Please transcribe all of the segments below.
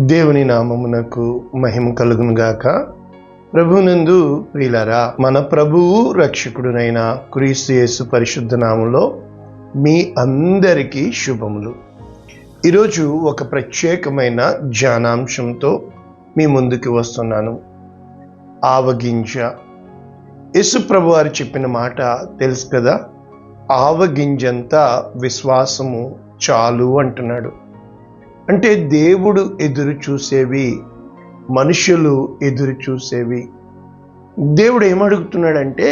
దేవుని నామమునకు మహిమ కలుగును గాక. ప్రభునందు ప్రియులారా, మన ప్రభువు రక్షకుడునైన క్రీస్తు యేసు పరిశుద్ధ నామములో మీ అందరికీ శుభములు. ఈరోజు ఒక ప్రత్యేకమైన ధ్యానాంశంతో మీ ముందుకు వస్తున్నాను. ఆవగింజ. యేసు ప్రభు వారు చెప్పిన మాట తెలుసు కదా, ఆవగింజంత విశ్వాసము చాలు అంటున్నాడు. అంటే దేవుడు ఎదురు చూసేవి, మనుషులు ఎదురు చూసేవి. దేవుడు ఏమడుగుతున్నాడంటే,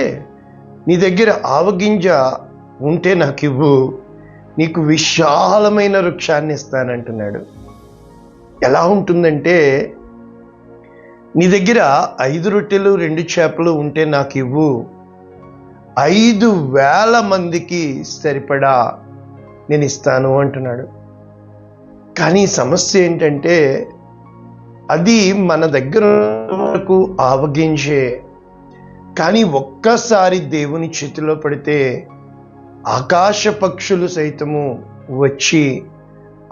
నీ దగ్గర ఆవగింజ ఉంటే నాకు ఇవ్వు, నీకు విశాలమైన వృక్షాన్ని ఇస్తానంటున్నాడు. ఎలా ఉంటుందంటే, నీ దగ్గర 5 రొట్టెలు 2 చేపలు ఉంటే నాకు ఇవ్వు, 5,000 మందికి సరిపడా నేను ఇస్తాను అంటున్నాడు. కానీ సమస్య ఏంటంటే, అది మన దగ్గర వరకు ఆవగింజే, కానీ ఒక్కసారి దేవుని చేతిలో పడితే ఆకాశ పక్షులు సైతము వచ్చి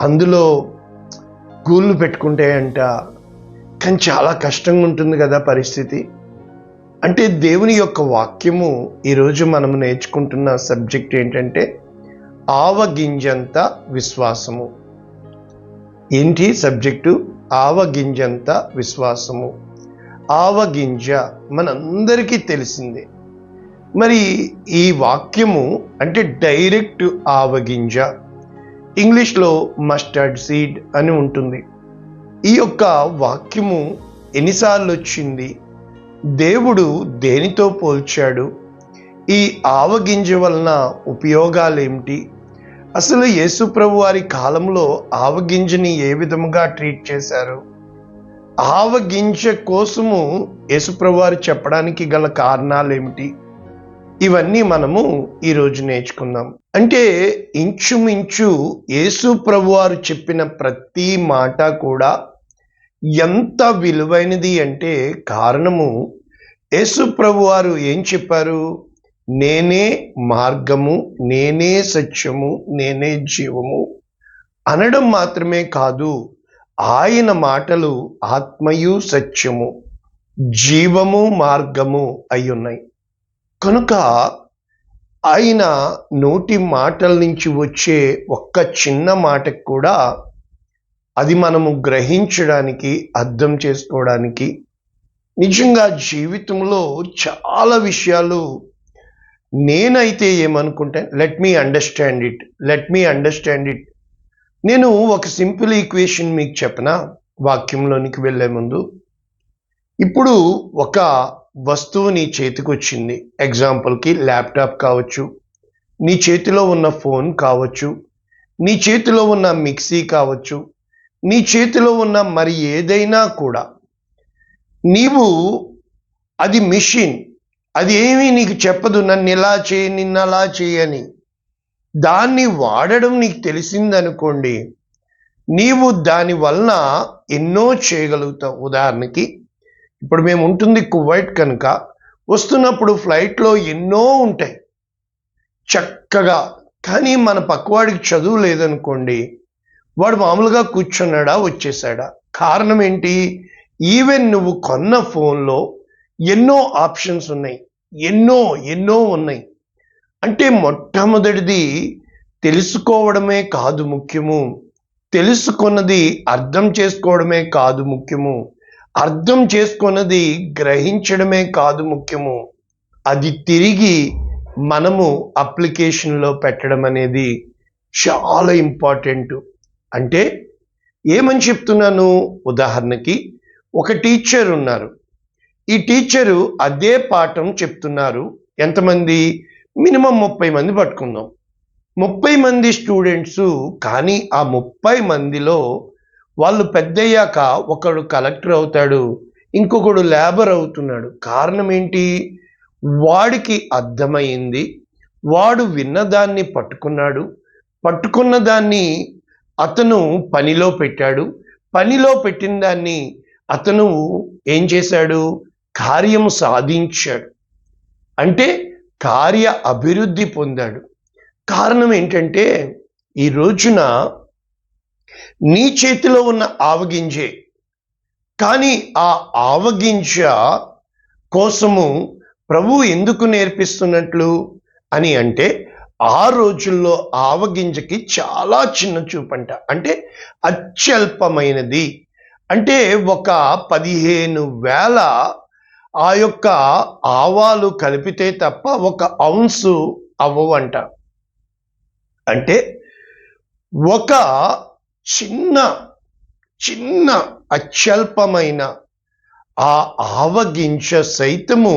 అందులో గూళ్ళు పెట్టుకుంటాయంట. కానీ చాలా కష్టంగా ఉంటుంది కదా పరిస్థితి. అంటే దేవుని యొక్క వాక్యము ఈరోజు మనం నేర్చుకుంటున్న సబ్జెక్ట్ ఏంటంటే, ఆవగింజంత విశ్వాసము. ఏంటి సబ్జెక్టు? ఆవగింజంత విశ్వాసము. ఆవగింజ మనందరికీ తెలిసిందే. మరి ఈ వాక్యము అంటే డైరెక్ట్ ఆవగింజ, ఇంగ్లీష్లో మస్టర్డ్ సీడ్ అని ఉంటుంది. ఈ యొక్క వాక్యము ఎన్నిసార్లు వచ్చింది, దేవుడు దేనితో పోల్చాడు, ఈ ఆవగింజ వలన ఉపయోగాలు ఏమిటి, అసలు యేసు ప్రభు వారి కాలంలో ఆవగింజని ఏ విధముగా ట్రీట్ చేశారు, ఆవగింజ కోసము యేసు ప్రభు వారు చెప్పడానికి గల కారణాలు ఏమిటి, ఇవన్నీ మనము ఈరోజు నేర్చుకుందాం. అంటే ఇంచుమించు యేసు ప్రభు వారు చెప్పిన ప్రతి మాట కూడా ఎంత విలువైనది అంటే, కారణము యేసు ప్రభు వారు ఏం చెప్పారు? నేనే మార్గము, నేనే సత్యము, నేనే జీవము అనడం మాత్రమే కాదు, ఆయన మాటలు ఆత్మయు సత్యము, జీవము, మార్గము అయి ఉన్నాయి. కనుక ఆయన నోటి మాటల నుంచి వచ్చే ఒక్క చిన్న మాటకు కూడా అది మనము గ్రహించడానికి, అర్థం చేసుకోవడానికి, నిజంగా జీవితంలో చాలా విషయాలు నేనైతే ఏమనుకుంటే, లెట్ మీ అండర్స్టాండ్ ఇట్. నేను ఒక సింపుల్ ఈక్వేషన్ మీకు చెప్పనా వాక్యంలోనికి వెళ్ళే ముందు? ఇప్పుడు ఒక వస్తువు నీ చేతికి వచ్చింది. ఎగ్జాంపుల్కి ల్యాప్టాప్ కావచ్చు, నీ చేతిలో ఉన్న ఫోన్ కావచ్చు, నీ చేతిలో ఉన్న మిక్సీ కావచ్చు, నీ చేతిలో ఉన్న మరి ఏదైనా కూడా, నీవు అది మిషన్, అది ఏమీ నీకు చెప్పదు నన్ను ఇలా చేయి, నిన్ను అలా చేయని. దాన్ని వాడడం నీకు తెలిసిందనుకోండి, నీవు దాని వలన ఎన్నో చేయగలుగుతావు. ఉదాహరణకి ఇప్పుడు మేము ఉంటుంది కువైట్ కనుక, వస్తున్నప్పుడు ఫ్లైట్లో ఎన్నో ఉంటాయి చక్కగా. కానీ మన పక్కవాడికి చదువు లేదనుకోండి, వాడు మామూలుగా కూర్చున్నాడా, వచ్చేసాడా? కారణం ఏంటి? ఈవెన్ నువ్వు కొన్న ఫోన్లో ఎన్నో ఆప్షన్స్ ఉన్నాయి, ఎన్నో ఉన్నాయి. అంటే మొట్టమొదటిది తెలుసుకోవడమే కాదు ముఖ్యము, తెలుసుకున్నది అర్థం చేసుకోవడమే కాదు ముఖ్యము, అర్థం చేసుకున్నది గ్రహించడమే కాదు ముఖ్యము, అది తిరిగి మనము అప్లికేషన్లో పెట్టడం అనేది చాలా ఇంపార్టెంట్. అంటే ఏమని చెప్తున్నాను? ఉదాహరణకి ఒక టీచర్ ఉన్నారు. ఈ టీచరు అదే పాఠం చెప్తున్నారు. ఎంతమంది? మినిమం 30 మంది పట్టుకుందాం. 30 మంది స్టూడెంట్స్. కానీ ఆ 30 మందిలో వాళ్ళు పెద్దయ్యాక ఒకడు కలెక్టర్ అవుతాడు, ఇంకొకడు లేబర్ అవుతున్నాడు. కారణం ఏంటి? వాడికి అర్థమైంది, వాడు విన్నదాన్ని పట్టుకున్నాడు, పట్టుకున్న దాన్ని అతను పనిలో పెట్టాడు, పనిలో పెట్టిన దాన్ని అతను ఏం చేశాడు? కార్యము సాధించాడు. అంటే కార్య అభివృద్ధి పొందాడు. కారణం ఏంటంటే, ఈ రోజున నీ చేతిలో ఉన్న ఆవగింజే, కానీ ఆ ఆవగింజ కోసము ప్రభు ఎందుకు నేర్పిస్తున్నట్లు అని అంటే, ఆ రోజుల్లో ఆవగింజకి చాలా చిన్న చూపంట, అంటే అత్యల్పమైనది. అంటే ఒక 15,000 ఆ యొక్క ఆవాలు కలిపితే తప్ప 1 ఔన్సు అవ్వవంట. అంటే ఒక చిన్న చిన్న అత్యల్పమైన ఆ ఆవగింజ సైతము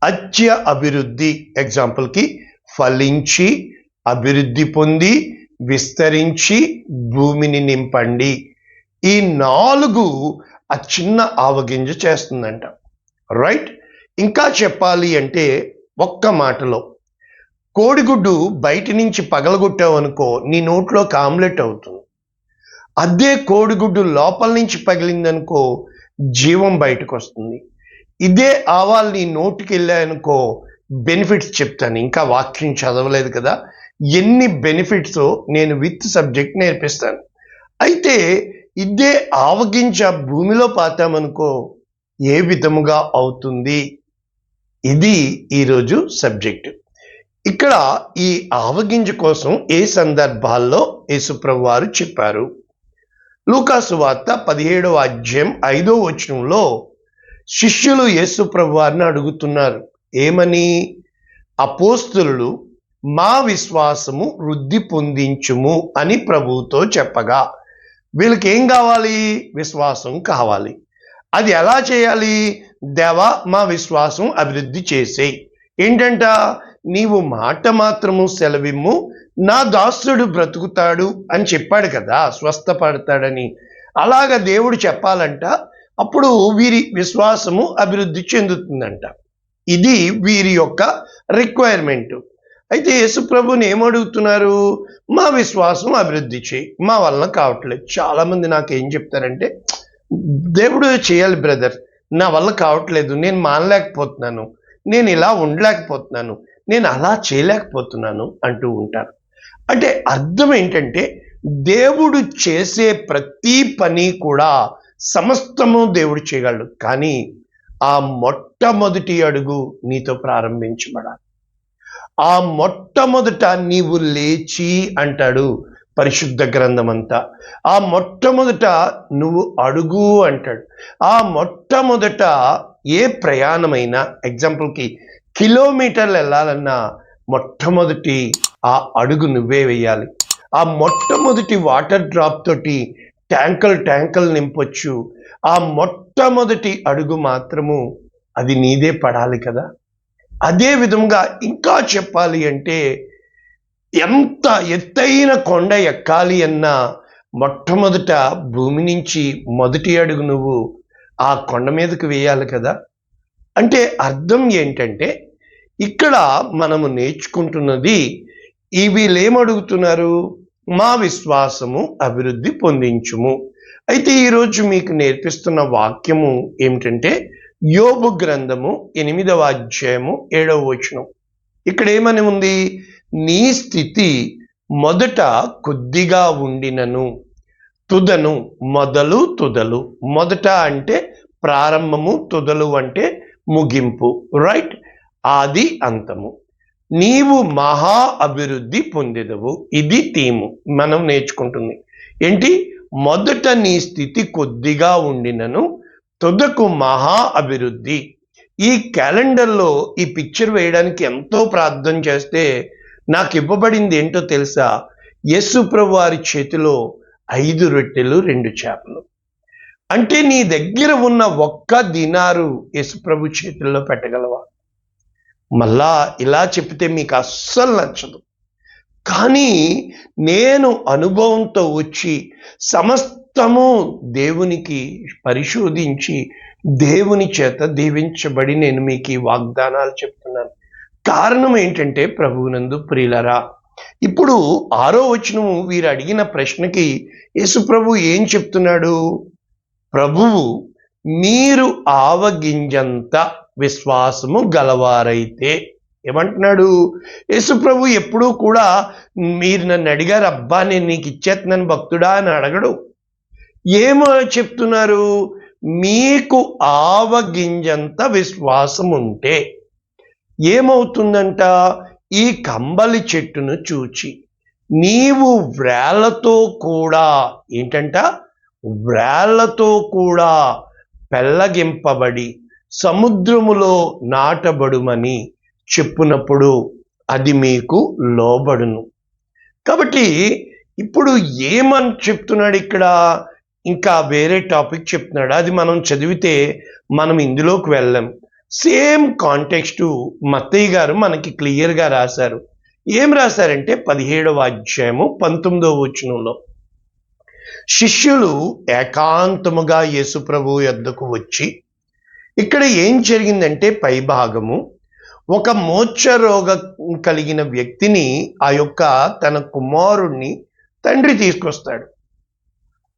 అత్య అభివృద్ధి, ఎగ్జాంపుల్కి ఫలించి అభివృద్ధి పొంది విస్తరించి భూమిని నింపండి, ఈ 4 ఆ చిన్న ఆవగింజ చేస్తుందంట. రైట్. ఇంకా చెప్పాలి అంటే ఒక్క మాటలో, కోడిగుడ్డు బయట నుంచి పగలగొట్టావనుకో నీ నోట్లోకి ఆమ్లెట్ అవుతుంది. అదే కోడిగుడ్డు లోపల నుంచి పగిలిందనుకో జీవం బయటకు వస్తుంది. ఇదే ఆవాలు నీ నోటికి వెళ్ళాయనుకో బెనిఫిట్స్ చెప్తాను. ఇంకా వాక్యం చదవలేదు కదా, ఎన్ని బెనిఫిట్స్ నేను విత్ సబ్జెక్ట్ నేర్పిస్తాను. అయితే ఇదే ఆవగింజ భూమిలో పాతామనుకో ఏ విధముగా అవుతుంది, ఇది ఈరోజు సబ్జెక్టు. ఇక్కడ ఈ ఆవగింజ కోసం ఏ సందర్భాల్లో యేసుప్రభు వారు చెప్పారు? లూకాసు వార్త 17వ అధ్యాయం 5వ వచనంలో శిష్యులు యేసుప్రభు వారిని అడుగుతున్నారు, ఏమని? అపోస్తలులు మా విశ్వాసము వృద్ధి పొందించుము అని ప్రభువుతో చెప్పగా, వీళ్ళకి ఏం కావాలి? విశ్వాసం కావాలి. అది ఎలా చేయాలి? దేవా మా విశ్వాసం అభివృద్ధి చేసేయి. ఏంటంట? నీవు మాట మాత్రము సెలవిమ్ము, నా దాసుడు బ్రతుకుతాడు అని చెప్పాడు కదా, స్వస్థపడతాడని. అలాగా దేవుడు చెప్పాలంట, అప్పుడు వీరి విశ్వాసము అభివృద్ధి చెందుతుందంట. ఇది వీరి యొక్క రిక్వైర్మెంట్. అయితే యేసుప్రభుని ఏమడుగుతున్నారు? మా విశ్వాసం అభివృద్ధి చేయి, మా వలన కావట్లేదు. చాలామంది నాకు ఏం చెప్తారంటే, దేవుడు చేయాలి బ్రదర్, నా వల్ల కావట్లేదు, నేను మానలేకపోతున్నాను, నేను ఇలా ఉండలేకపోతున్నాను, నేను అలా చేయలేకపోతున్నాను అంటూ ఉంటారు. అంటే అర్థం ఏంటంటే, దేవుడు చేసే ప్రతి పని కూడా సమస్తము దేవుడు చేయగలడు, కానీ ఆ మొట్టమొదటి అడుగు నీతో ప్రారంభించబడాలి. ఆ మొట్టమొదట నీవు లేచి అంటాడు పరిశుద్ధ గ్రంథం అంతా. ఆ మొట్టమొదట నువ్వు అడుగు అంటాడు. ఆ మొట్టమొదట ఏ ప్రయాణమైనా, ఎగ్జాంపుల్కి కిలోమీటర్లు వెళ్ళాలన్నా మొట్టమొదటి ఆ అడుగు నువ్వే వేయాలి. ఆ మొట్టమొదటి వాటర్ డ్రాప్ తోటి ట్యాంకలు నింపొచ్చు. ఆ మొట్టమొదటి అడుగు మాత్రము అది నీదే పడాలి కదా. అదే విధంగా ఇంకా చెప్పాలి అంటే, ఎంత ఎత్తైన కొండ ఎక్కాలి అన్నా మొట్టమొదట భూమి నుంచి మొదటి అడుగు నువ్వు ఆ కొండ మీదకు వేయాలి కదా. అంటే అర్థం ఏంటంటే, ఇక్కడ మనము నేర్చుకుంటున్నది, వీళ్ళేమడుగుతున్నారు? మా విశ్వాసము అభివృద్ధి పొందించుము. అయితే ఈరోజు మీకు నేర్పిస్తున్న వాక్యము ఏమిటంటే, యోబు గ్రంథము 8వ అధ్యాయము 7వ వచనం. ఇక్కడ ఏమని ఉంది? నీ స్థితి మొదట కొద్దిగా ఉండినను తుదను, మొదలు తుదలు. మొదట అంటే ప్రారంభము, తుదలు అంటే ముగింపు. రైట్. ఆది అంతము. నీవు మహా అభివృద్ధి పొందెదవు. ఇది థీము మనం నేర్చుకుంటుంది. ఏంటి? మొదట నీ స్థితి కొద్దిగా ఉండినను తుదకు మహా అభివృద్ధి. ఈ క్యాలెండర్లో ఈ పిక్చర్ వేయడానికి ఎంతో ప్రార్థన చేస్తే నాకు ఇవ్వబడింది ఏంటో తెలుసా? యేసు ప్రభు వారి చేతిలో 5 రొట్టెలు 2 చేపలు. అంటే నీ దగ్గర ఉన్న 1 దినారు యేసు ప్రభు చేతుల్లో పెట్టగలవా? మళ్ళా ఇలా చెప్తే మీకు అస్సలు నచ్చదు, కానీ నేను అనుభవంతో వచ్చి సమస్తము దేవునికి పరిశోధించి దేవుని చేత దీవించబడి నేను మీకు ఈ వాగ్దానాలు చెప్తున్నాను. కారణం ఏంటంటే, ప్రభువునందు ప్రియులరా, ఇప్పుడు 6వ వచనము వీరు అడిగిన ప్రశ్నకి యేసు ప్రభు ఏం చెప్తున్నాడు? ప్రభువు మీరు ఆవగింజంత విశ్వాసము గలవారైతే, ఏమంటున్నాడు? యేసు ప్రభు ఎప్పుడూ కూడా మీరు నన్ను అడిగారు, అబ్బా నేను నీకు ఇచ్చేస్తున్నాను భక్తుడా అని అడగడు. ఏమో చెప్తున్నారు? మీకు ఆవగింజంత విశ్వాసం ఉంటే ఏమవుతుందంట? ఈ కంబలి చెట్టును చూచి నీవు వ్రేళ్లతో కూడా ఏంటంట? వ్రేళ్లతో కూడా పెళ్ళగింపబడి సముద్రములో నాటబడుమని చెప్పునప్పుడు అది మీకు లోబడును. కాబట్టి ఇప్పుడు ఏమని చెప్తున్నాడు ఇక్కడ? ఇంకా వేరే టాపిక్ చెప్తున్నాడు. అది మనం చదివితే మనం ఇందులోకి వెళ్ళాం. సేమ్ కాంటెక్స్ట్ మత్తయ్య గారు మనకి క్లియర్గా రాశారు. ఏం రాశారంటే 17వ అధ్యాయము 19వ వచనంలో శిష్యులు ఏకాంతముగా యేసుప్రభు యొద్దకు వచ్చి, ఇక్కడ ఏం జరిగిందంటే పై భాగము ఒక మోక్ష రోగం కలిగిన వ్యక్తిని ఆ యొక్క తన కుమారుణ్ణి తండ్రి తీసుకొస్తాడు.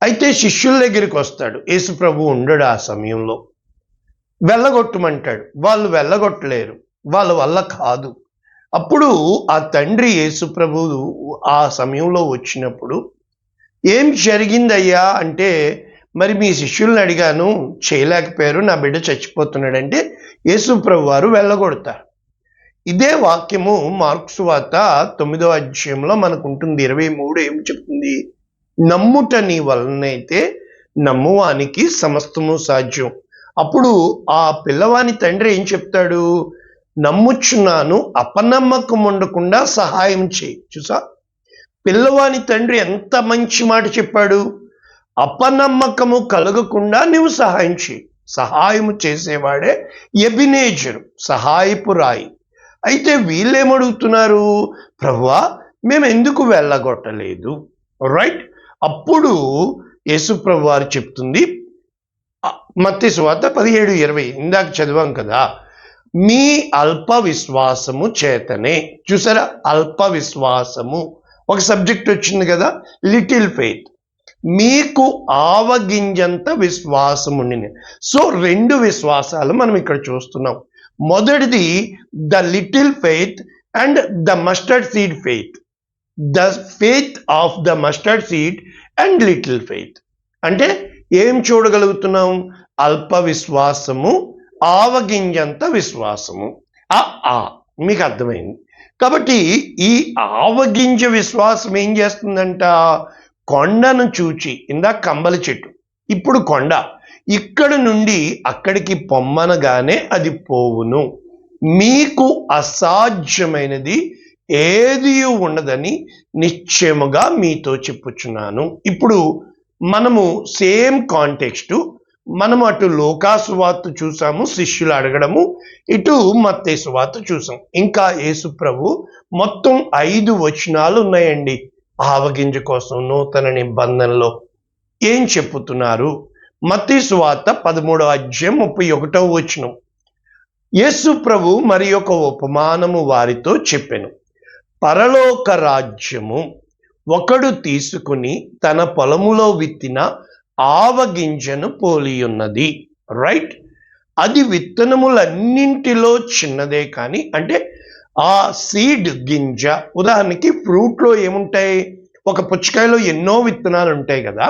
అయితే శిష్యుల దగ్గరికి వస్తాడు. యేసుప్రభు ఉండడు ఆ సమయంలో. వెళ్ళగొట్టమంటాడు. వాళ్ళు వెళ్ళగొట్టలేరు, వాళ్ళ వల్ల కాదు. అప్పుడు ఆ తండ్రి యేసుప్రభు ఆ సమయంలో వచ్చినప్పుడు ఏం జరిగిందయ్యా అంటే, మరి మీ శిష్యుల్ని అడిగాను చేయలేకపోయారు, నా బిడ్డ చచ్చిపోతున్నాడంటే యేసుప్రభు వారు వెళ్ళగొడతారు. ఇదే వాక్యము మార్కు సువార్త 9వ అధ్యాయంలో మనకు ఉంటుంది. 23 ఏం చెప్తుంది? నమ్ముట నీ వలనైతే నమ్మువానికి సమస్తము సాధ్యం. అప్పుడు ఆ పిల్లవాని తండ్రి ఏం చెప్తాడు? నమ్ముచున్నాను, అపనమ్మకం ఉండకుండా సహాయం చేయి. చూసా, పిల్లవాని తండ్రి ఎంత మంచి మాట చెప్పాడు. అపనమ్మకము కలగకుండా నువ్వు సహాయం చేయి. సహాయము చేసేవాడే ఎబినేజరు, సహాయపు రాయి. అయితే వీళ్ళేమడుగుతున్నారు? ప్రభువా మేము ఎందుకు వెళ్ళగొట్టలేదు? రైట్. అప్పుడు యేసుప్రభు వారు చెప్తుంది మత్తయి సువార్త 17:20 ఇందాక చదివాం కదా, మీ అల్ప విశ్వాసము చేతనే. చూసారా, అల్ప విశ్వాసము ఒక సబ్జెక్ట్ వచ్చింది కదా, లిటిల్ ఫెయిత్. మీకు ఆవగింజంత విశ్వాసము. సో 2 విశ్వాసాలు మనం ఇక్కడ చూస్తున్నాం. మొదటిది the little faith and the mustard seed faith. The faith of the mustard seed and little faith అంటే ఏం చూడగలుగుతున్నాం? అల్ప విశ్వాసము, ఆవగింజంత విశ్వాసము. మీకు అర్థమైంది. కాబట్టి ఈ ఆవగింజ విశ్వాసం ఏం చేస్తుందంట? కొండను చూచి, ఇందాక కంబలి చెట్టు, ఇప్పుడు కొండ, ఇక్కడ నుండి అక్కడికి పొమ్మనగానే అది పోవును. మీకు అసాధ్యమైనది ఏది ఉండదని నిశ్చయముగా మీతో చెప్పుచున్నాను. ఇప్పుడు మనము సేమ్ కాంటెక్స్ట్, మనము అటు లూకా సువార్త చూసాము, శిష్యులు అడగడము, ఇటు మత్తయి సువార్త చూసాం. ఇంకా యేసు ప్రభు మొత్తం 5 వచనాలు ఉన్నాయండి ఆవగింజ కోసం నూతన నిబంధనలో. ఏం చెప్పుతున్నారు? మత్తయి సువార్త 13వ అధ్యాయం 31వ వచనం. యేసు ప్రభు మరి ఒక ఉపమానము వారితో చెప్పెను. పరలోక రాజ్యము ఒకడు తీసుకుని తన పొలములో విత్తిన ఆవగింజను పోలియున్నది. రైట్. అది విత్తనములన్నింటిలో చిన్నదే కానీ, అంటే ఆ సీడ్ గింజ, ఉదాహరణకి ఫ్రూట్లో ఏముంటాయి? ఒక పుచ్చకాయలో ఎన్నో విత్తనాలు ఉంటాయి కదా.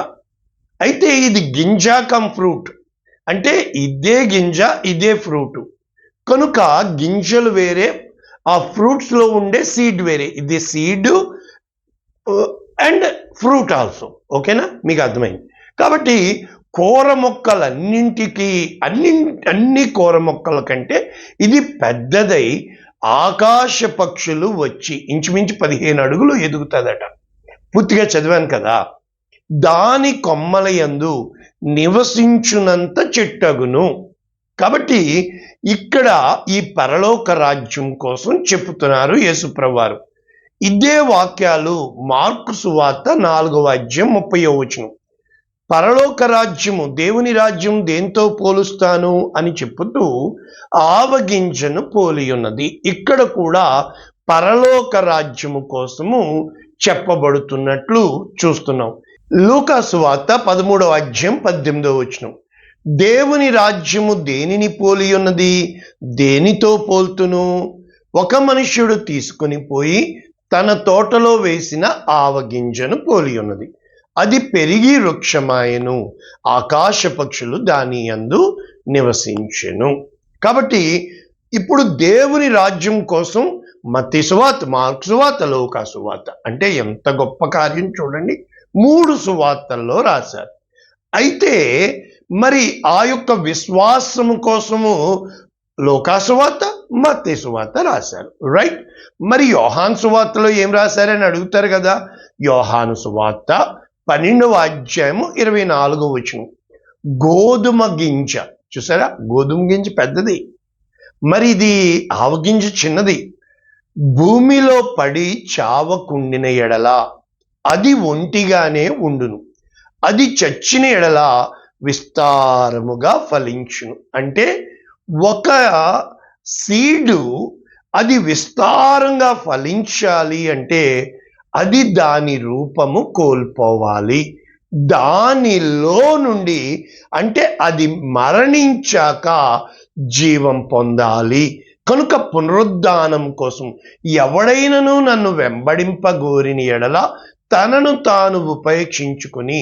అయితే ఇది గింజ కమ్ ఫ్రూట్, అంటే ఇదే గింజ ఇదే ఫ్రూట్ కనుక గింజలు వేరే, ఆ ఫ్రూట్స్లో ఉండే సీడ్ వేరే. ఇది సీడ్ అండ్ ఫ్రూట్ ఆల్సో. ఓకేనా? మీకు అర్థమైంది. కాబట్టి కూర మొక్కలన్నింటికి అన్ని కూర మొక్కల కంటే ఇది పెద్దదై ఆకాశ పక్షులు వచ్చి ఇంచుమించు 15 అడుగులు ఎదుగుతుందట. పూర్తిగా చదివాను కదా. దాని కొమ్మల యందు నివసించునంత చెట్టగును. కాబట్టి ఇక్కడ ఈ పరలోక రాజ్యం కోసం చెప్పుతున్నారు యేసుప్రభు వారు. ఇదే వాక్యాలు మార్కు సువార్త 4వ అధ్యాయం 30వ వచనం. పరలోక రాజ్యము, దేవుని రాజ్యం దేంతో పోలుస్తాను అని చెప్పుతూ ఆవగింజను పోలి ఉన్నది. ఇక్కడ కూడా పరలోక రాజ్యము కోసము చెప్పబడుతున్నట్లు చూస్తున్నాం. లూకా సువార్త 13వ అధ్యాయం 18వ వచనం. దేవుని రాజ్యము దేనిని పోలి ఉన్నది? దేనితో పోల్తును? ఒక మనుష్యుడు తీసుకుని పోయి తన తోటలో వేసిన ఆవగింజను పోలి ఉన్నది. అది పెరిగి వృక్షమాయెను, ఆకాశ పక్షులు దాని యందు నివసించెను. కాబట్టి ఇప్పుడు దేవుని రాజ్యం కోసం మత్తయి సువార్త, మార్కు సువార్త, లూకా సువార్త, అంటే ఎంత గొప్ప కార్యం చూడండి, 3 సువార్తల్లో రాశారు. అయితే మరి ఆ యొక్క విశ్వాసము కోసము లూకా సువార్త, మత్తయి సువార్త రాశారు, రైట్? మరి యోహాను సువార్తలో ఏం రాశారని అడుగుతారు కదా. యోహాను సువార్త 12వ అధ్యాయము 24వ వచనం, గోధుమ గింజ, చూసారా, గోధుమ గింజ పెద్దది, మరి ఇది ఆవగింజ చిన్నది, భూమిలో పడి చావకుండిన ఎడల అది ఒంటిగానే ఉండును, అది చచ్చిన ఎడల విస్తారముగా ఫలించును. అంటే ఒక సీడు అది విస్తారంగా ఫలించాలి అంటే అది దాని రూపము కోల్పోవాలి, దానిలో నుండి, అంటే అది మరణించాక జీవం పొందాలి. కనుక పునరుద్ధానం కోసం ఎవడైనను నన్ను వెంబడింపగోరిని ఎడల తనను తాను ఉపేక్షించుకుని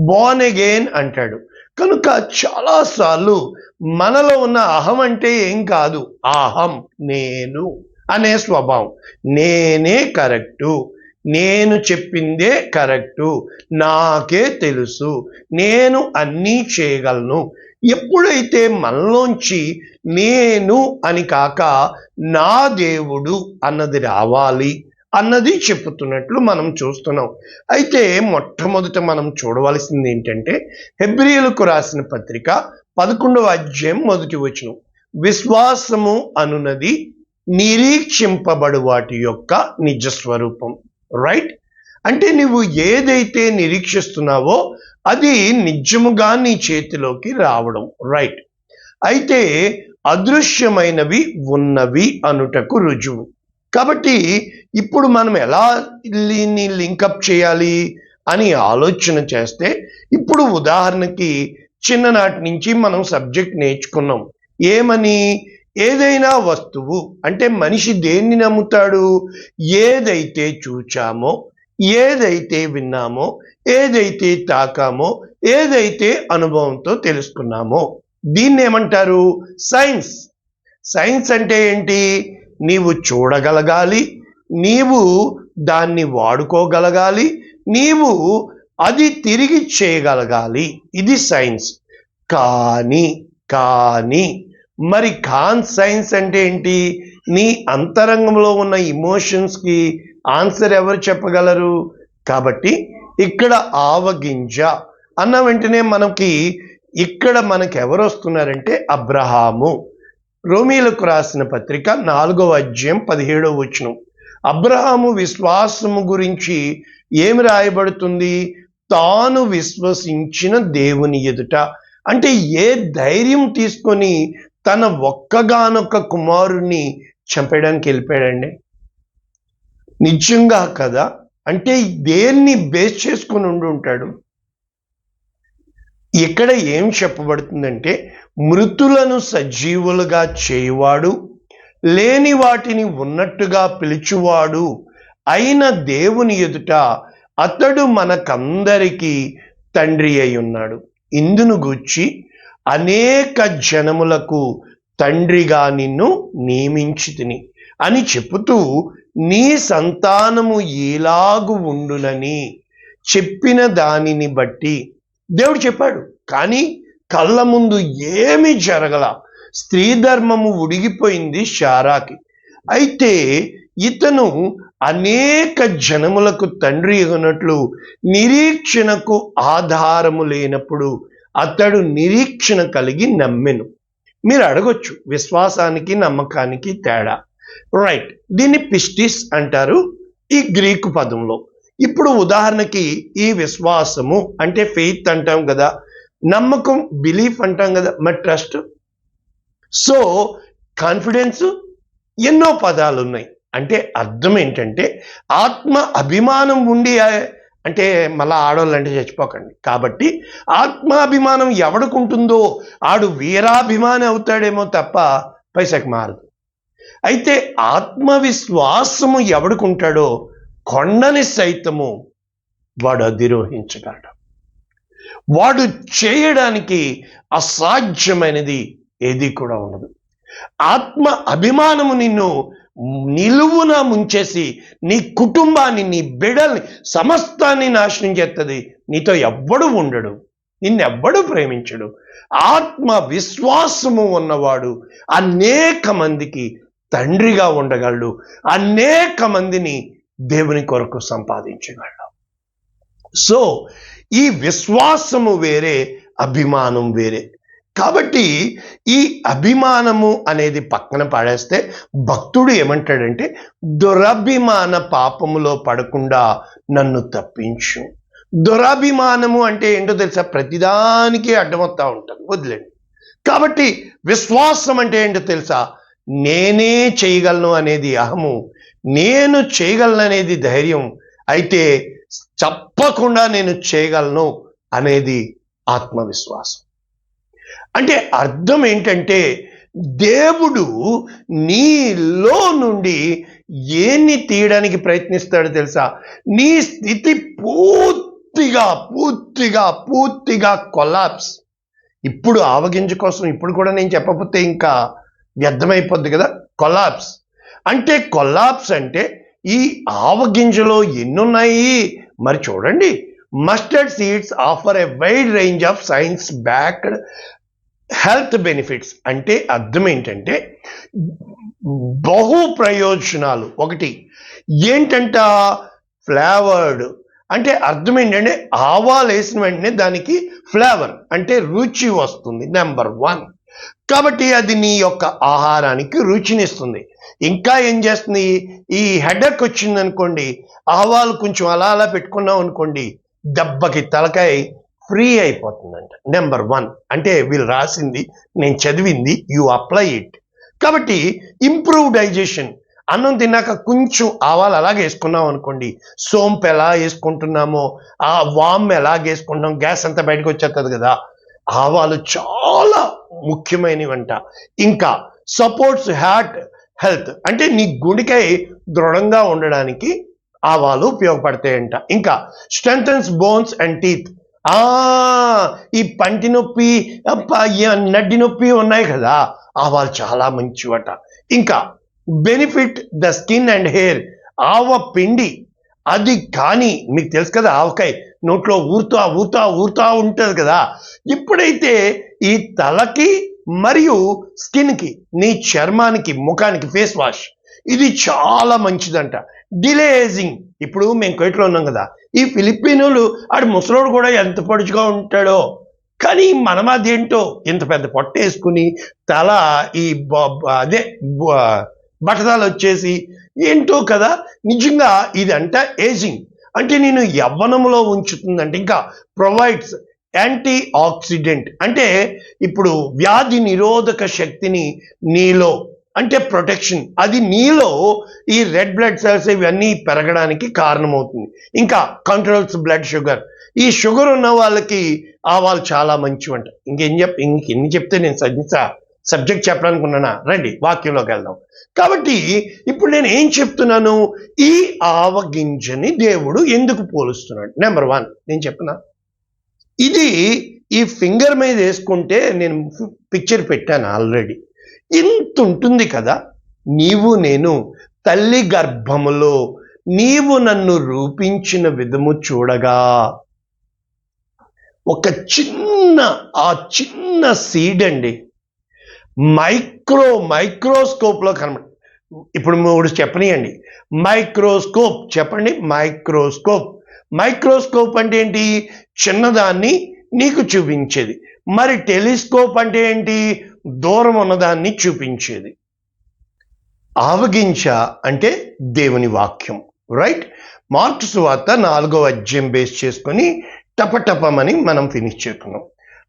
బోర్న్ అగైన్ అంటాడు. కనుక చాలాసార్లు మనలో ఉన్న అహం అంటే ఏం కాదు, అహం నేను అనే స్వభావం, నేనే కరెక్టు, నేను చెప్పిందే కరెక్టు, నాకే తెలుసు, నేను అన్నీ చేయగలను. ఎప్పుడైతే మనలోంచి నేను అని కాక నా దేవుడు అన్నది రావాలి అన్నది చెప్పుతున్నట్లు మనం చూస్తున్నాం. అయితే మొట్టమొదట మనం చూడవలసింది ఏంటంటే హెబ్రీయులకు రాసిన పత్రిక 11వ అధ్యాయం 1వ వచనం, విశ్వాసము అనున్నది నిరీక్షింపబడు వాటి యొక్క నిజస్వరూపం, రైట్? అంటే నువ్వు ఏదైతే నిరీక్షిస్తున్నావో అది నిజముగా నీ చేతిలోకి రావడం, రైట్? అయితే అదృశ్యమైనవి ఉన్నవి అనుటకు రుజువు. కాబట్టి ఇప్పుడు మనం ఎలా దీన్ని లింకప్ చేయాలి అని ఆలోచన చేస్తే, ఇప్పుడు ఉదాహరణకి చిన్ననాటి నుంచి మనం సబ్జెక్ట్ నేర్చుకున్నాం. ఏమని? ఏదైనా వస్తువు, అంటే మనిషి దేన్ని నమ్ముతాడు? ఏదైతే చూచామో, ఏదైతే విన్నామో, ఏదైతే తాకామో, ఏదైతే అనుభవంతో తెలుసుకున్నామో, దీన్ని ఏమంటారు? సైన్స్. సైన్స్ అంటే ఏంటి? నీవు చూడగలగాలి, నీవు దాన్ని వాడుకోగలగాలి, నీవు అది తిరిగి చేయగలగాలి, ఇది సైన్స్. కానీ మరి కాన్ సైన్స్ అంటే ఏంటి? నీ అంతరంగంలో ఉన్న ఇమోషన్స్కి ఆన్సర్ ఎవరు చెప్పగలరు? కాబట్టి ఇక్కడ ఆవగింజ అన్న వెంటనే మనకి ఇక్కడ ఎవరు వస్తున్నారంటే అబ్రహాము. రోమీయులకు రాసిన పత్రిక 4వ అధ్యాయం 17వ వచనం, అబ్రహాము విశ్వాసము గురించి ఏమి రాయబడుతుంది? తాను విశ్వసించిన దేవుని ఎదుట. అంటే ఏ ధైర్యం తీసుకొని తన ఒక్కగానొక్క కుమారుణ్ణి చంపేయడానికి వెళ్ళిపోయాడండి? నిజంగా కదా? అంటే దేన్ని బేస్ చేసుకుని ఉంటాడు? ఇక్కడ ఏం చెప్పబడుతుందంటే మృతులను సజీవులుగా చేయువాడు, లేని వాటిని ఉన్నట్టుగా పిలుచువాడు అయిన దేవుని ఎదుట అతడు మనకందరికీ తండ్రి అయి ఉన్నాడు. ఇందును గూర్చి అనేక జనములకు తండ్రిగా నిన్ను నియమించితిని అని చెప్పుతూ నీ సంతానము ఇలాగు ఉండునని చెప్పిన దానిని బట్టి దేవుడు చెప్పాడు. కానీ కళ్ళ ముందు ఏమీ జరగల. స్త్రీ ధర్మము ఉడిగిపోయింది శారాకి. అయితే ఇతను అనేక జనములకు తండ్రి అగునట్లు నిరీక్షణకు ఆధారము లేనప్పుడు అతడు నిరీక్షణ కలిగి నమ్మెను. మీరు అడగొచ్చు, విశ్వాసానికి నమ్మకానికి తేడా, రైట్? దీన్ని పిస్టిస్ అంటారు ఈ గ్రీకు పదంలో. ఇప్పుడు ఉదాహరణకి ఈ విశ్వాసము అంటే ఫెయిత్ అంటాం కదా, నమ్మకం బిలీఫ్ అంటాం కదా, మరి ట్రస్ట్. సో కాన్ఫిడెన్స్, ఎన్నో పదాలు ఉన్నాయి. అంటే అర్థం ఏంటంటే ఆత్మ అభిమానం ఉండి, అంటే మళ్ళా ఆడవాళ్ళంటే చచ్చిపోకండి. కాబట్టి ఆత్మాభిమానం ఎవడుకుంటుందో ఆడు వీరాభిమాని అవుతాడేమో తప్ప పైసకి మారదు. అయితే ఆత్మవిశ్వాసము ఎవడుకుంటాడో కొండని సైతము వాడు అధిరోహించగలడు. వాడు చేయడానికి అసాధ్యమైనది ఏది కూడా ఉండదు. ఆత్మ అభిమానము నిన్ను నిలువున ముంచేసి నీ కుటుంబాన్ని, నీ బిడ్డల్ని, సమస్తాన్ని నాశనం చేస్తుంది. నీతో ఎవ్వడు ఉండడు, నిన్నెవ్వడు ప్రేమించడు. ఆత్మ విశ్వాసము ఉన్నవాడు అనేక మందికి తండ్రిగా ఉండగలడు, అనేక మందిని దేవుని కొరకు సంపాదించగలడు. సో ఈ విశ్వాసము వేరే, అభిమానం వేరే. కాబట్టి ఈ అభిమానము అనేది పక్కన పడేస్తే భక్తుడు ఏమంటాడంటే, దురభిమాన పాపములో పడకుండా నన్ను తప్పించు. దురభిమానము అంటే ఏంటో తెలుసా? ప్రతిదానికి అడ్డమొత్తా ఉంటుంది, వదిలేండి. కాబట్టి విశ్వాసం అంటే ఏంటో తెలుసా? నేనే చేయగలను అనేది అహము, నేను చేయగలను అనేది ధైర్యం, అయితే తప్పకుండా నేను చేయగలను అనేది ఆత్మవిశ్వాసం. అంటే అర్థం ఏంటంటే, దేవుడు నీలో నుండి ఏన్ని తీయడానికి ప్రయత్నిస్తాడో తెలుసా? నీ స్థితి పూర్తిగా కొలాప్స్. ఇప్పుడు ఆవగింజ కోసం ఇప్పుడు కూడా నేను చెప్పకపోతే ఇంకా వ్యర్థమైపోద్ది కదా. కొలాప్స్ అంటే ఈ ఆవగింజలో ఎన్నున్నాయి మరి చూడండి. Mustard seeds offer a wide range of science backed health benefits. అంటే అర్థం ఏంటంటే బహు ప్రయోజనాలు. ఒకటి ఏంటంట? ఫ్లేవర్డ్. అంటే అర్థం ఏంటంటే ఆవాలు వేసిన వెంటనే దానికి ఫ్లేవర్ అంటే రుచి వస్తుంది, నెంబర్ 1. కాబట్టి అది నీ యొక్క ఆహారానికి రుచినిస్తుంది. ఇంకా ఏం చేస్తుంది? ఈ హెడేక్ వచ్చింది అనుకోండి, ఆవాలు కొంచెం అలా పెట్టుకున్నాం అనుకోండి, దెబ్బకి తలకాయ ఫ్రీ అయిపోతుందంట, నెంబర్ 1. అంటే వీళ్ళు రాసింది, నేను చదివింది, యు అప్లై ఇట్. కాబట్టి ఇంప్రూవ్ డైజెషన్. అన్నం తిన్నాక కొంచెం ఆవాలు అలాగే వేసుకున్నాం అనుకోండి, సోంపు ఎలా వేసుకుంటున్నామో, ఆ వామ్ ఎలాగ వేసుకుంటున్నాం, గ్యాస్ అంతా బయటకు వచ్చేస్తుంది కదా. ఆవాలు చాలా ముఖ్యమైనవంట. ఇంకా సపోర్ట్స్ హార్ట్ హెల్త్. అంటే నీ గుండెకాయ దృఢంగా ఉండడానికి ఆవాలు ఉపయోగపడతాయంట. ఇంకా స్ట్రెంథన్స్ బోన్స్ అండ్ టీత్. ఈ పంటి నొప్పి, నడ్డి నొప్పి ఉన్నాయి కదా, ఆవాలు చాలా మంచివట. ఇంకా benefit the skin and hair. ఆవ పిండి అది కానీ మీకు తెలుసు కదా, ఆవకాయ నోట్లో ఊరుతా ఉంటుంది కదా. ఇప్పుడైతే ఈ తలకి మరియు స్కిన్కి, నీ చర్మానికి, ముఖానికి ఫేస్ వాష్ ఇది చాలా మంచిదంట. Delay ageing. ఇప్పుడు మేము కువైట్లో ఉన్నాం కదా, ఈ ఫిలిప్పీనులు ఆడు ముసలోడు కూడా ఎంత పొడుచుగా ఉంటాడో, కానీ మనం అదేంటో ఇంత పెద్ద పొట్ట వేసుకుని తల ఈ అదే బట్టదాలు వచ్చేసి ఏంటో కదా. నిజంగా ఇదంట ఏజింగ్. అంటే నేను యవ్వనంలో ఉంచుతుందంటే. ఇంకా ప్రొవైడ్స్ యాంటీ ఆక్సిడెంట్. అంటే ఇప్పుడు వ్యాధి నిరోధక శక్తిని నీలో, అంటే ప్రొటెక్షన్, అది నీలో ఈ రెడ్ బ్లడ్ సెల్స్ ఇవన్నీ పెరగడానికి కారణమవుతుంది. ఇంకా కంట్రోల్స్ బ్లడ్ షుగర్. ఈ షుగర్ ఉన్న వాళ్ళకి ఆవాలు చాలా మంచివంట. ఇంకెన్ని చెప్తే నేను సబ్జెక్ట్ చెప్పాలనుకున్నానా? రండి వాక్యంలోకి వెళ్దాం. కాబట్టి ఇప్పుడు నేను ఏం చెప్తున్నాను? ఈ ఆవగింజని దేవుడు ఎందుకు పోలుస్తున్నాడు? నెంబర్ 1 నేను చెప్పనా, ఇది ఈ ఫింగర్ మీద వేసుకుంటే, నేను పిక్చర్ పెట్టాను ఆల్రెడీ, ఇంత ఉంటుంది కదా. నీవు నేను తల్లి గర్భములో నీవు నన్ను రూపించిన విధము చూడగా, ఒక చిన్న సీడ్ అండి, మైక్రోస్కోప్లో కనబడి. ఇప్పుడు 3 చెప్పనియండి. మైక్రోస్కోప్ చెప్పండి. మైక్రోస్కోప్ అంటే ఏంటి? చిన్నదాన్ని నీకు చూపించేది. మరి టెలిస్కోప్ అంటే ఏంటి? దూరం ఉన్నదాన్ని చూపించేది. ఆవగింజ అంటే దేవుని వాక్యం, రైట్? మార్కు సువార్త 4వ అధ్యాయం బేస్ చేసుకొని టపటపమని మనం ఫినిష్ చేసుకున్నాం.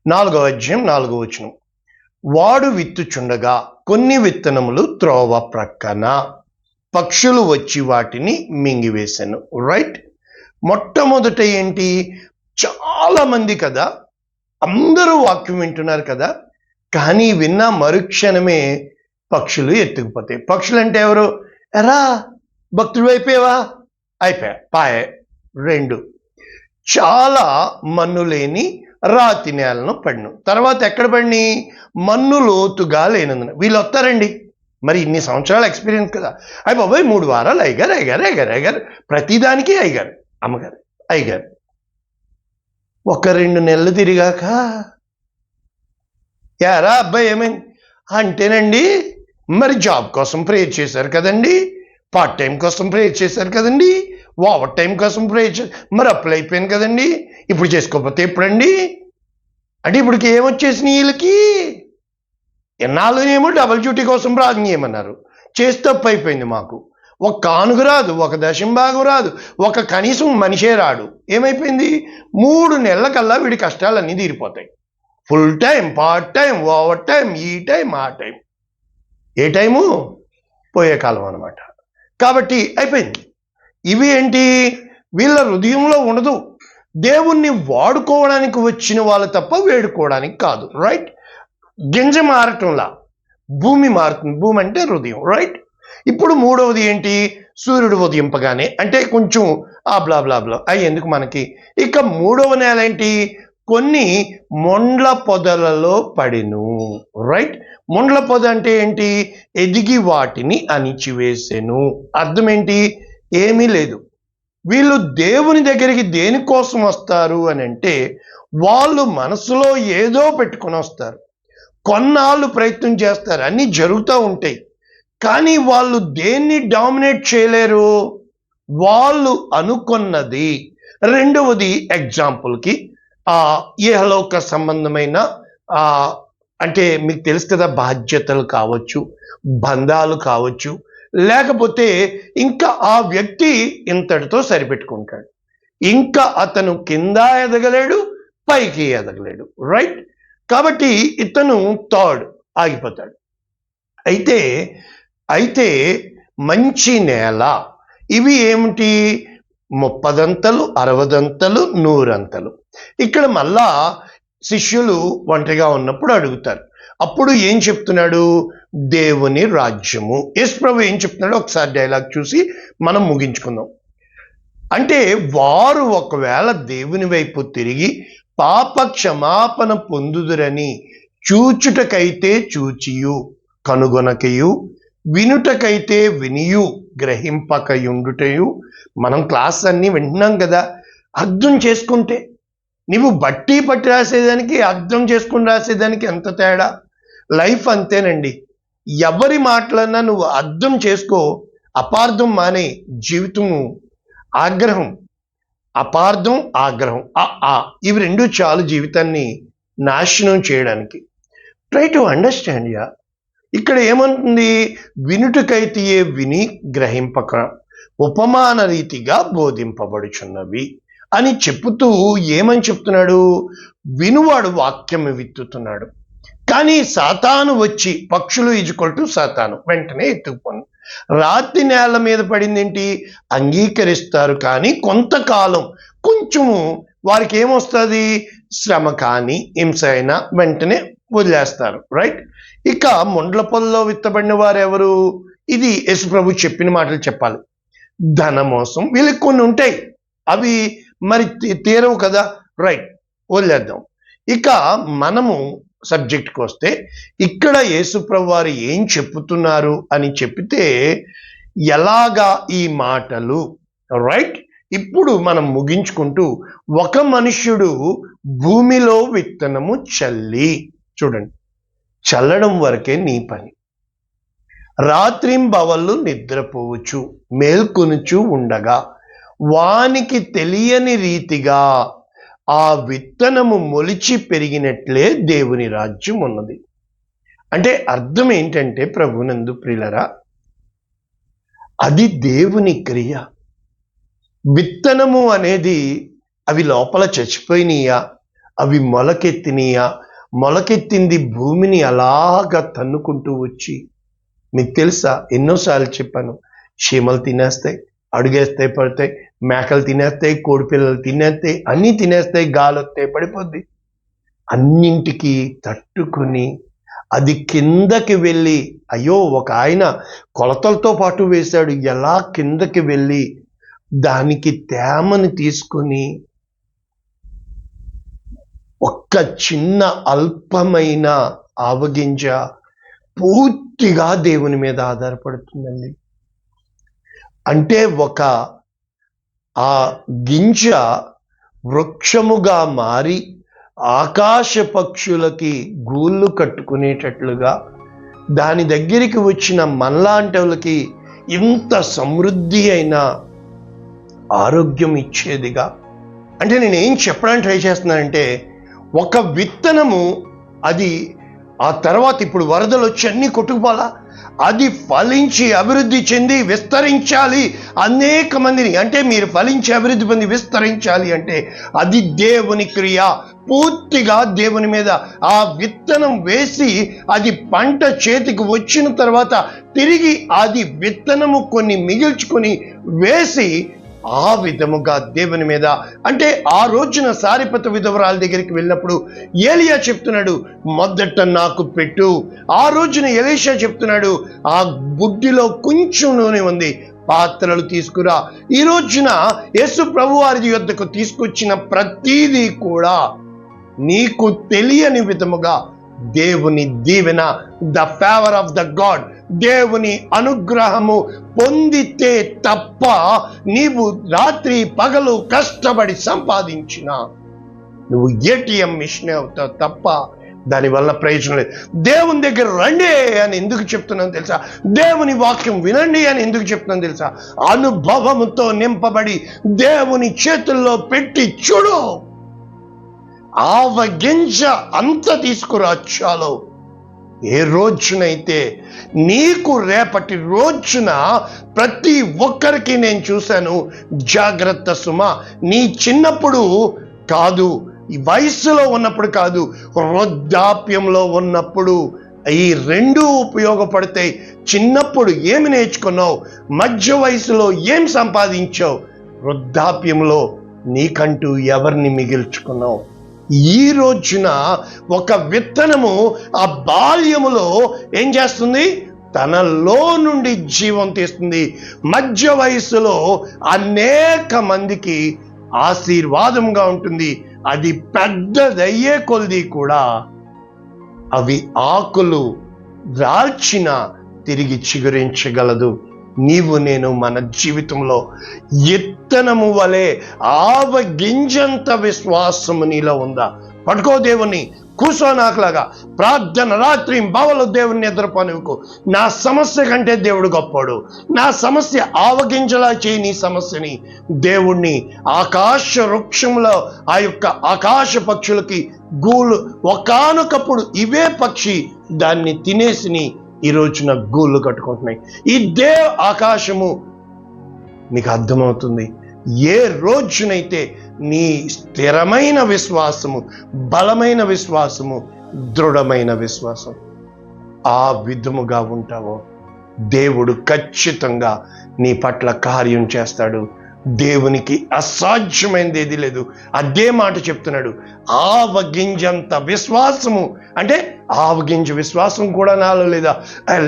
4వ అధ్యాయం 4వ వచనం. వాడు విత్తుచుండగా కొన్ని విత్తనములు త్రోవ ప్రక్కన, పక్షులు వచ్చి వాటిని మింగివేశాను, రైట్? మొట్టమొదట ఏంటి? చాలా మంది కదా, అందరూ వాక్యం వింటున్నారు కదా, కానీ విన్న మరుక్షణమే పక్షులు ఎత్తుకుపోతాయి. పక్షులు అంటే ఎవరు? ఎరా భక్తుడు అయిపోయావా? అయిపోయా పాయే. 2 చాలా మన్ను లేని రాతి నేలను పడిను. తర్వాత ఎక్కడ పడిని? మన్ను లోతుగా లేనందున. వీళ్ళు వస్తారండి, మరి ఇన్ని సంవత్సరాల ఎక్స్పీరియన్స్ కదా. అయ్యి బాబాయ్ 3 వారాలు అయ్యగారు ప్రతిదానికి అయ్యగారు, అమ్మగారు అయ్యగారు. 1-2 నెలలు తిరిగాక యారా అబ్బాయి ఏమైంది అంటేనండి, మరి జాబ్ కోసం ప్రేయర్ చేశారు కదండి, పార్ట్ టైం కోసం ప్రేయర్ చేశారు కదండి, ఓవర్ టైం కోసం ప్రేయర్ చేశారు, మరి అప్లై అయిపోయాను కదండి, ఇప్పుడు చేసుకోకపోతే ఎప్పుడండి అంటే ఇప్పటికి ఏమొచ్చేసినాయి వీళ్ళకి? ఎన్నాళ్ళు ఏమో డబుల్ డ్యూటీ కోసం ప్రార్థన చేయమన్నారు, చేసి తప్పు అయిపోయింది. మాకు ఒక కానుక రాదు, ఒక దశంభాగం రాదు, ఒక కనీసం మనిషే రాడు. ఏమైపోయింది? 3 నెలల కల్లా వీడి కష్టాలన్నీ తీరిపోతాయి. Full time, part time, over time, ఈ టైం, ఆ టైం. ఏ టైము? పోయే కాలం అనమాట. కాబట్టి అయిపోయింది. ఇవి ఏంటి? వీళ్ళ హృదయంలో ఉండదు. దేవుణ్ణి వాడుకోవడానికి వచ్చిన వాళ్ళు తప్ప వేడుకోవడానికి కాదు. రైట్? గింజ మారటంలా భూమి మారుతుంది. భూమి అంటే హృదయం. రైట్? ఇప్పుడు 3వది ఏంటి? సూర్యుడు ఉదయింపగానే, అంటే కొంచెం ఆ బ్లా బ్లా బ్లా అవి ఎందుకు మనకి. ఇక 3వ నెల ఏంటి? కొన్ని మొండ్ల పొదలలో పడిను. రైట్? మొండ్ల పొద అంటే ఏంటి? ఎదిగి వాటిని అణిచివేసెను. అర్థం ఏంటి? ఏమీ లేదు. వీళ్ళు దేవుని దగ్గరికి దేనికోసం వస్తారు అని అంటే, వాళ్ళు మనసులో ఏదో పెట్టుకొని వస్తారు. కొన్నాళ్ళు ప్రయత్నం చేస్తారు, అన్నీ జరుగుతూ ఉంటాయి. కానీ వాళ్ళు దేన్ని డామినేట్ చేయలేరు? వాళ్ళు అనుకున్నది. 2వది ఎగ్జాంపుల్కి ఇహలోక సంబంధమైన అంటే మీకు తెలుసు కదా, బాధ్యతలు కావచ్చు, బంధాలు కావచ్చు, లేకపోతే ఇంకా ఆ వ్యక్తి ఇంతటితో సరిపెట్టుకుంటాడు. ఇంకా అతను కింద ఎదగలేడు, పైకి ఎదగలేడు. రైట్? కాబట్టి ఇతను థర్డ్ ఆగిపోతాడు. అయితే మంచి నేల ఇవి ఏమిటి? 30 అంతలు, 60 అంతలు, 100 అంతలు. ఇక్కడ మళ్ళా శిష్యులు ఒంటరిగా ఉన్నప్పుడు అడుగుతారు. అప్పుడు ఏం చెప్తున్నాడు? దేవుని రాజ్యము. యేసు ప్రభు ఏం చెప్తున్నాడు? ఒకసారి డైలాగ్ చూసి మనం ముగించుకుందాం. అంటే వారు ఒకవేళ దేవుని వైపు తిరిగి పాప క్షమాపణ పొందుదురని చూచుటకైతే చూచియు కనుగొనకయు, వినుటకైతే వినియు గ్రహింపకయుండుటయు. మనం క్లాస్ అన్నీ వింటున్నాం కదా, అర్థం చేసుకుంటే. నువ్వు బట్టి పట్టి రాసేదానికి, అర్థం చేసుకుని రాసేదానికి ఎంత తేడా. లైఫ్ అంతేనండి. ఎవరి మాటలన్నా నువ్వు అర్థం చేసుకో, అపార్థం మానే. జీవితము ఆగ్రహం, అపార్థం, ఆగ్రహం, ఇవి 2 చాలు జీవితాన్ని నాశనం చేయడానికి. Try to understand yeah. ఇక్కడ ఏమంటుంది? వినుటకైతే విని గ్రహింపక ఉపమాన రీతిగా బోధింపబడుచున్నవి అని చెప్పుతూ ఏమని చెప్తున్నాడు? వినువాడు వాక్యం విత్తుతున్నాడు. కానీ సాతాను వచ్చి, పక్షులు ఈజ్వల్ సాతాను, వెంటనే ఎత్తుకుపోను. రాతి నేల మీద పడింది ఏంటి? అంగీకరిస్తారు, కానీ కొంతకాలం కొంచెము వారికి ఏమొస్తుంది? శ్రమ కానీ హింస అయినా వెంటనే వదిలేస్తారు. రైట్? ఇక మొండ్ల పొదలో విత్తబడిన వారు ఎవరు? ఇది యేసు ప్రభు చెప్పిన మాటలు చెప్పాలి. ధన మోసం వీళ్ళకి కొన్ని ఉంటాయి, అవి మరి తీరవు కదా. రైట్? వదిలేద్దాం. ఇక మనము సబ్జెక్ట్కి వస్తే, ఇక్కడ యేసు ప్రభు వారు ఏం చెప్పుతున్నారు అని చెప్పితే, ఎలాగా ఈ మాటలు. రైట్? ఇప్పుడు మనం ముగించుకుంటూ, ఒక మనుష్యుడు భూమిలో విత్తనము చల్లి, చూడండి, చల్లడం వరకే నీ పని. రాత్రింబవళ్ళు నిద్రపోవచ్చు, మేల్కొనుచు ఉండగా వానికి తెలియని రీతిగా ఆ విత్తనము మొలిచి పెరిగినట్లే దేవుని రాజ్యం ఉన్నది. అంటే అర్థం ఏంటంటే, ప్రభునందు ప్రియులరా, అది దేవుని క్రియ. విత్తనము అనేది అవి లోపల చచ్చిపోయినాయా, అవి మొలకెత్తినయా, మొలకెత్తింది భూమిని అలాగా తన్నుకుంటూ వచ్చి, మీకు తెలుసా, ఎన్నోసార్లు చెప్పాను, చీమలు తినేస్తాయి, అడుగేస్తాయి, పడతాయి, మేకలు తినేస్తాయి, కోడి పిల్లలు తినేస్తాయి, అన్నీ తినేస్తాయి, గాలి వస్తాయి, పడిపోద్ది. అన్నింటికి తట్టుకుని అది కిందకి వెళ్ళి, అయ్యో ఒక ఆయన కొలతలతో పాటు వేశాడు, ఎలా కిందకి వెళ్ళి దానికి తేమని తీసుకుని ఒక్క చిన్న అల్పమైన ఆవగింజ పూర్తిగా దేవుని మీద ఆధారపడుతుందండి. అంటే ఆ గింజ వృక్షముగా మారి ఆకాశ పక్షులకి గూళ్ళు కట్టుకునేటట్లుగా దాని దగ్గరికి వచ్చిన మనలాంటి ఇంత సమృద్ధి అయిన ఆరోగ్యం ఇచ్చేదిగా. అంటే నేనేం చెప్పడానికి ట్రై చేస్తున్నానంటే, ఒక విత్తనము అది ఆ తర్వాత ఇప్పుడు వరదలు వచ్చి అన్ని కొట్టుకుపోలా, అది ఫలించి అభివృద్ధి చెంది విస్తరించాలి, అనేక మందిని, అంటే మీరు ఫలించి అభివృద్ధి పొంది విస్తరించాలి అంటే అది దేవుని క్రియ. పూర్తిగా దేవుని మీద ఆ విత్తనం వేసి అది పంట చేతికి వచ్చిన తర్వాత తిరిగి అది విత్తనము కొన్ని మిగిల్చుకొని వేసి ఆ విధముగా దేవుని మీద, అంటే ఆ రోజున సారిపత విధవరాల దగ్గరికి వెళ్ళినప్పుడు ఏలియా చెప్తున్నాడు, మొదట నాకు పెట్టు. ఆ రోజున ఎలీషా చెప్తున్నాడు, ఆ బుడ్డిలో కొంచెం నూనె ఉంది, పాత్రలు తీసుకురా. ఈ రోజున యేసు ప్రభువారి యొద్దకు తీసుకొచ్చిన ప్రతీదీ కూడా నీకు తెలియని విధముగా దేవుని దీవెన, the favour of the God, దేవుని అనుగ్రహము పొందితే తప్ప నీవు రాత్రి పగలు కష్టపడి సంపాదించిన నువ్వు ఏటీఎం మిషన్ అవుతావు తప్ప దానివల్ల ప్రయోజనం లేదు. దేవుని దగ్గర రండి అని ఎందుకు చెప్తున్నాను తెలుసా? దేవుని వాక్యం వినండి అని ఎందుకు చెప్తున్నాను తెలుసా? అనుభవముతో నింపబడి దేవుని చేతుల్లో పెట్టి చూడు, ఆవగింజ అంత తీసుకురా చాలు. ఏ రోజునైతే నీకు రేపటి రోజున ప్రతి ఒక్కరికి నేను చూశాను, జాగ్రత్త సుమ, నీ చిన్నప్పుడు కాదు, ఈ వయస్సులో ఉన్నప్పుడు కాదు, వృద్ధాప్యంలో ఉన్నప్పుడు ఈ రెండూ ఉపయోగపడతాయి. చిన్నప్పుడు ఏమి నేర్చుకున్నావు, మధ్య వయసులో ఏం సంపాదించావు, వృద్ధాప్యంలో నీకంటూ ఎవరిని మిగిల్చుకున్నావు. ఈ రోజున ఒక విత్తనము ఆ బాల్యములో ఏం చేస్తుంది, తనలో నుండి జీవం తీస్తుంది. మధ్య వయసులో అనేక మందికి ఆశీర్వాదంగా ఉంటుంది. అది పెద్దదయ్యే కొలది కూడా అవి ఆకులు రాల్చిన తిరిగి చిగురించగలదు. నీవు నేను మన జీవితంలో విత్తనము వలె ఆవగింజంత విశ్వాసము నీలో ఉందా? పట్టుకో దేవుని, కూర్చో నాకులాగా ప్రార్థన, రాత్రి బావలో దేవుని నిద్రపోనివ్వకు. నా సమస్య కంటే దేవుడు గొప్పడు. నా సమస్య ఆవగింజలా చేయి నీ సమస్యని. దేవుణ్ణి ఆకాశ వృక్షంలో ఆ యొక్క ఆకాశ పక్షులకి గూళ్ళు, ఒకానొకప్పుడు ఇవే పక్షి దాన్ని తినేసి ఈ రోజున గూళ్ళు కట్టుకుంటున్నాయి. ఇదే ఆకాశము. మీకు అర్థమవుతుంది, ఏ రోజునైతే నీ స్థిరమైన విశ్వాసము, బలమైన విశ్వాసము, దృఢమైన విశ్వాసం ఆ విధముగా ఉంటావో దేవుడు ఖచ్చితంగా నీ పట్ల కార్యం చేస్తాడు. దేవునికి అసాధ్యమైనది ఏది లేదు. అదే మాట చెప్తున్నాడు, ఆవగింజంత విశ్వాసము. అంటే ఆవగింజ విశ్వాసం కూడా నాలో లేదా?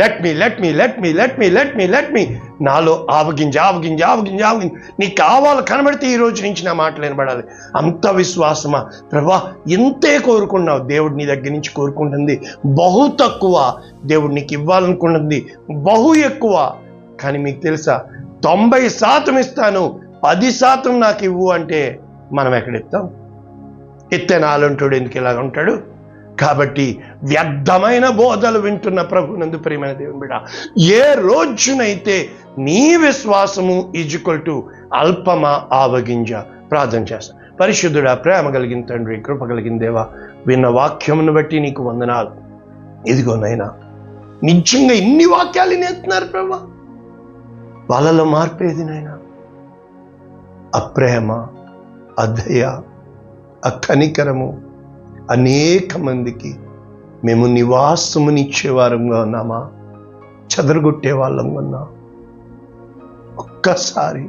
Let me let me let me let me let me let me నాలో ఆవగింజ ఆవగింజ ఆవగింజ ఆవగింజ. నీకు కావాలి కనబడితే ఈ రోజు నుంచి నా మాటలు వినబడాలి. అంత విశ్వాసమా ప్రభా? ఇంతే కోరుకున్నావు, దేవుడు నీ దగ్గర నుంచి కోరుకుంటుంది బహు తక్కువ. దేవుడు నీకు ఇవ్వాలనుకుంటుంది బహు ఎక్కువ. కానీ మీకు తెలుసా, 90% ఇస్తాను, 10% నాకు ఇవ్వు అంటే మనం ఎక్కడెత్తాం? ఎత్తే నాలుంటాడు, ఎందుకు ఇలాగ ఉంటాడు? కాబట్టి వ్యర్థమైన బోధలు వింటున్న ప్రభునందు ప్రియమైన దేవుని బిడ్డ, ఏ రోజునైతే నీ విశ్వాసము = అల్పమా ఆవగింజ. ప్రార్థన చేస్తా. పరిశుద్ధుడా, ప్రేమ కలిగిన తండ్రి, కృప కలిగిన దేవా, విన్న వాక్యమును బట్టి నీకు వందనాలు. ఇదిగో నైనా, నిజంగా ఇన్ని వాక్యాలు నేర్చున్నారు ప్రభా, వాళ్ళలో మార్పేది నైనా. అప్రేమ, అదయ, అకనికరము అనేక మందికి మేము నివాసమునిచ్చేవారంగా ఉన్నామా, చెదరగొట్టే వాళ్ళంగా ఉన్నా? ఒక్కసారి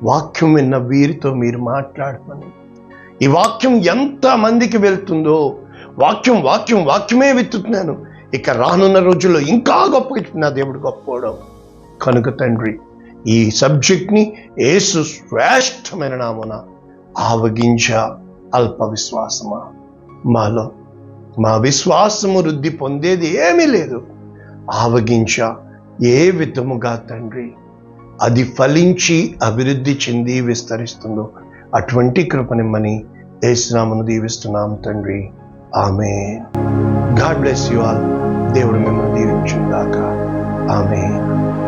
వాక్యం విన్న వీరితో మీరు మాట్లాడమని. ఈ వాక్యం ఎంత మందికి వెళ్తుందో, వాక్యమే విత్తుతున్నాను, ఇక రానున్న రోజుల్లో ఇంకా గొప్పగా నా దేవుడు గొప్పవడం. కనుక తండ్రి, ఈ సబ్జెక్ట్ని యేసు శ్రేష్టమైన నామున ఆవగించ. అల్ప విశ్వాసమా, మాలో మా విశ్వాసము వృద్ధి పొందేది ఏమీ లేదు. ఆవగించ ఏ విధముగా తండ్రి అది ఫలించి అభివృద్ధి చెంది విస్తరిస్తుందో అటువంటి కృపనిమ్మని యేసునామమున దీవిస్తున్నాం తండ్రి. ఆమేన్. God bless you all. దేవుడు మిమ్మల్ని దీవించుగాక. ఆమేన్.